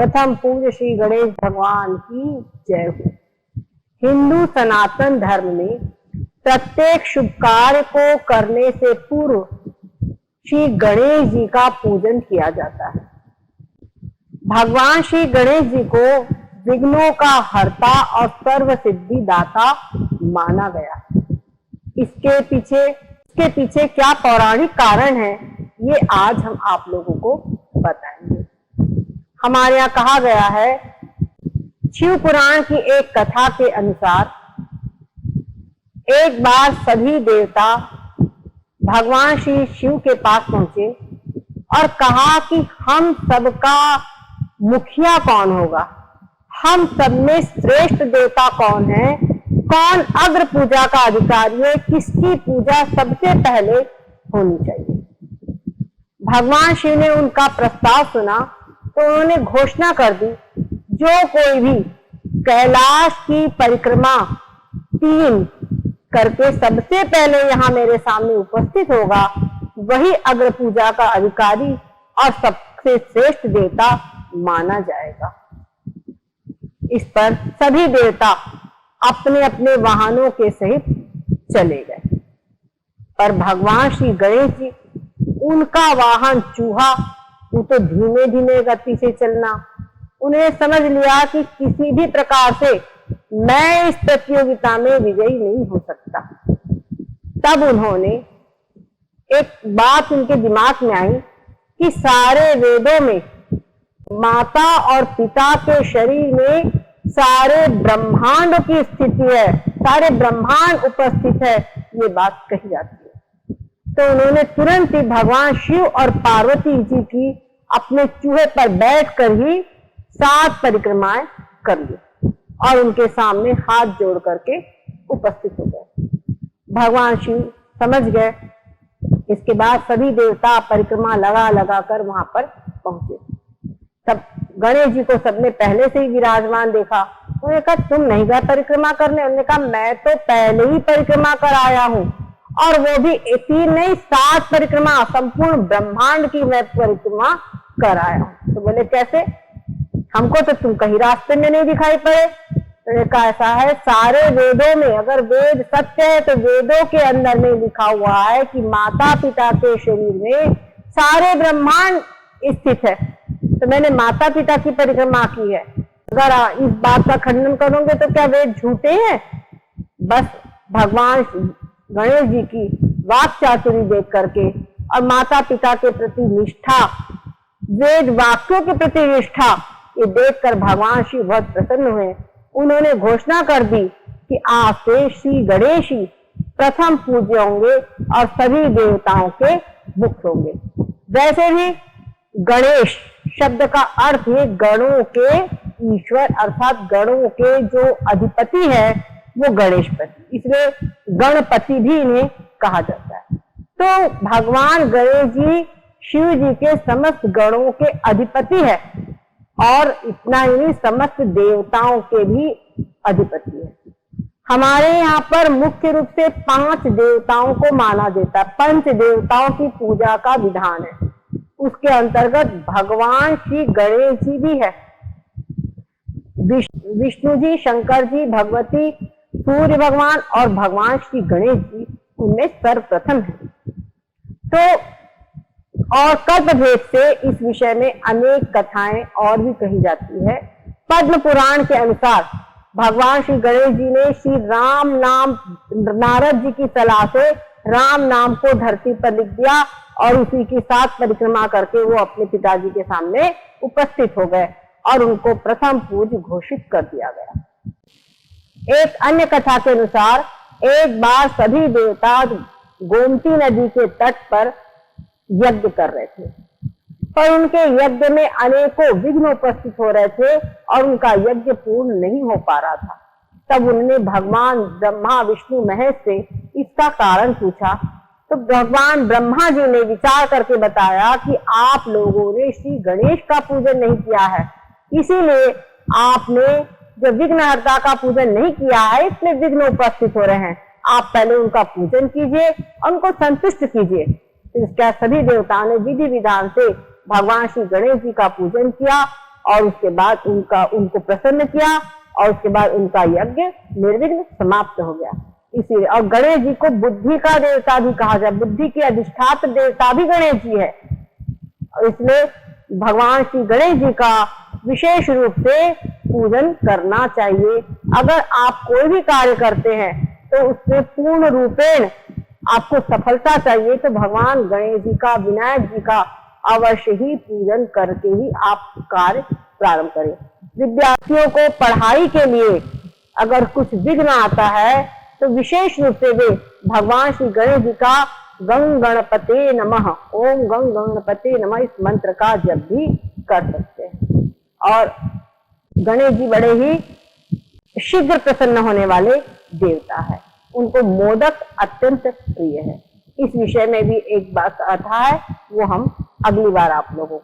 प्रथम पूज्य श्री गणेश भगवान की जय हो। हिंदू सनातन धर्म में प्रत्येक शुभ कार्य को करने से पूर्व श्री गणेश जी का पूजन किया जाता है। भगवान श्री गणेश जी को विघ्नों का हर्ता और सर्व सिद्धि दाता माना गया। इसके पीछे क्या पौराणिक कारण है, ये आज हम आप लोगों को बताएंगे। हमारे यहाँ कहा गया है, शिव पुराण की एक कथा के अनुसार एक बार सभी देवता भगवान श्री शिव के पास पहुंचे और कहा कि हम सबका मुखिया कौन होगा, हम सब में श्रेष्ठ देवता कौन है, कौन अग्र पूजा का अधिकारी है, किसकी पूजा सबसे पहले होनी चाहिए। भगवान शिव ने उनका प्रस्ताव सुना तो उन्होंने घोषणा कर दी, जो कोई भी कैलाश की परिक्रमा 3 करके सबसे पहले यहाँ मेरे सामने उपस्थित होगा, वही अग्र पूजा का अधिकारी और सबसे श्रेष्ठ देवता माना जाएगा। इस पर सभी देवता अपने अपने वाहनों के सहित चले गए, पर भगवान श्री गणेश जी, उनका वाहन चूहा, वो तो धीमे धीमे गति से चलना, उन्हें समझ लिया कि किसी भी प्रकार से मैं इस प्रतियोगिता में विजयी नहीं हो सकता। तब उन्होंने एक बात उनके दिमाग में आई कि सारे वेदों में माता और पिता के शरीर में सारे ब्रह्मांड की स्थिति है, सारे ब्रह्मांड उपस्थित है, ये बात कही जाती है। तो उन्होंने तुरंत ही भगवान शिव और पार्वती जी की अपने चूहे पर बैठकर ही 7 परिक्रमाएं कर ली और उनके सामने हाथ जोड़ करके उपस्थित हो गए। भगवान शिव समझ गए। इसके बाद सभी देवता परिक्रमा लगा कर वहां पर पहुंचे। तब गणेश जी को सबने पहले से ही विराजमान देखा। उन्होंने कहा, तुम नहीं गए परिक्रमा करने? उन्होंने कहा, मैं तो पहले ही परिक्रमा कर आया हूं, और वो भी 3 नहीं 7 परिक्रमा, संपूर्ण ब्रह्मांड की मैं परिक्रमा कर आया हूं। तो बोले, कैसे? हमको तो तुम कहीं रास्ते में नहीं दिखाई पड़े। उन्होंने कहा, ऐसा है, सारे वेदों में अगर वेद सत्य है तो वेदों के अंदर में लिखा हुआ है कि माता पिता के शरीर में सारे ब्रह्मांड स्थित है, तो मैंने माता पिता की परिक्रमा की है। अगर इस बात का खंडन करोगे तो क्या वेद झूठे हैं? बस भगवान गणेश जी की वाक चातुरी देख करके और माता पिता के प्रति निष्ठा, वेद वाक्यों के प्रति निष्ठा, ये देखकर भगवान शिव बहुत प्रसन्न हुए। उन्होंने घोषणा कर दी कि आज से श्री गणेश ही प्रथम पूज्य होंगे और सभी देवताओं के मुक्त होंगे। वैसे भी गणेश शब्द का अर्थ है गणों के ईश्वर, अर्थात गणों के जो अधिपति है वो गणेशपति, इसलिए गणपति भी इन्हें कहा जाता है। तो भगवान गणेश जी शिव जी के समस्त गणों के अधिपति है और इतना ही नहीं, समस्त देवताओं के भी अधिपति है। हमारे यहाँ पर मुख्य रूप से 5 देवताओं को माना जाता है, 5 देवताओं की पूजा का विधान है। उसके अंतर्गत भगवान श्री गणेश जी भी है, विष्णु जी, शंकर जी, भगवती, सूर्य भगवान और भगवान श्री गणेश जी उनमें सर्वप्रथम है। तो और कल्पभेद से इस विषय में अनेक कथाएं और भी कही जाती है। पद्म पुराण के अनुसार भगवान श्री गणेश जी ने श्री राम नाम, नारद जी की सलाह से राम नाम को धरती पर लिख दिया और उसी की 7 परिक्रमा करके वो अपने पिताजी के सामने उपस्थित हो गए और उनको प्रथम पूज्य घोषित कर दिया गया। एक अन्य कथा के अनुसार एक बार सभी देवता गोमती नदी के तट पर यज्ञ कर रहे थे, पर उनके यज्ञ में अनेकों विघ्न उपस्थित हो रहे थे और उनका यज्ञ पूर्ण नहीं हो पा रहा था। तब उन्होंने भगवान ब्रह्मा, विष्णु, महेश से इसका कारण पूछा। तो भगवान ब्रह्मा जी ने विचार करके बताया कि आप लोगों ने श्री गणेश का पूजन नहीं किया है, इसीलिए आपने जो विघ्नहर्ता का पूजन नहीं किया है, इसलिए विघ्न उपस्थित हो रहे हैं। आप पहले उनका पूजन कीजिए और उनको संतुष्ट कीजिए। तो इसका सभी देवताओं ने विधि विधान से भगवान श्री गणेश जी का पूजन किया और उसके बाद उनको प्रसन्न किया और उसके बाद उनका यज्ञ निर्विघ्न समाप्त हो गया। इसीलिए और गणेश जी को बुद्धि का देवता भी कहा जाए, बुद्धि के अधिष्ठात्र देवता भी गणेश जी है। और इसलिए भगवान श्री गणेश जी का विशेष रूप से पूजन करना चाहिए। अगर आप कोई भी कार्य करते हैं तो उसमें पूर्ण रूपेण आपको सफलता चाहिए तो भगवान गणेश जी का, विनायक जी का अवश्य ही पूजन करके ही आप कार्य प्रारंभ करें। विद्यार्थियों को पढ़ाई के लिए अगर कुछ विघ्न आता है तो विशेष रूप से वे भगवान श्री गणेश जी का गं गणपते नमः, ओम गं गणपते नमः इस मंत्र का जप भी कर सकते हैं। और गणेश जी बड़े ही शीघ्र प्रसन्न होने वाले देवता है, उनको मोदक अत्यंत प्रिय है। इस विषय में भी एक बात कथा है, वो हम अगली बार आप लोगों को